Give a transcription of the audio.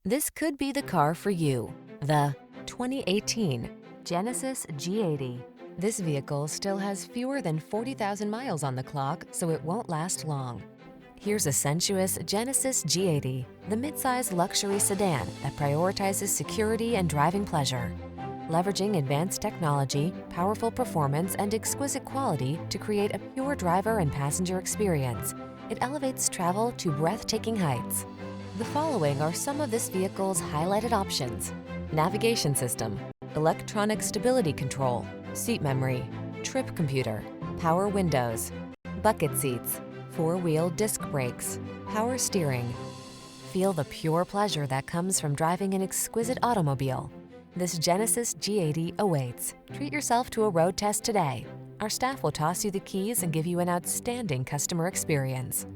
This could be the car for you. The 2018 Genesis G80. This vehicle still has fewer than 40,000 miles on the clock, so it won't last long. Here's a sensuous Genesis G80, the midsize luxury sedan that prioritizes security and driving pleasure. Leveraging advanced technology, powerful performance, and exquisite quality to create a pure driver and passenger experience, it elevates travel to breathtaking heights. The following are some of this vehicle's highlighted options: navigation system, electronic stability control, seat memory, trip computer, power windows, bucket seats, four-wheel disc brakes, power steering. Feel the pure pleasure that comes from driving an exquisite automobile. This Genesis G80 awaits. Treat yourself to a road test today. Our staff will toss you the keys and give you an outstanding customer experience.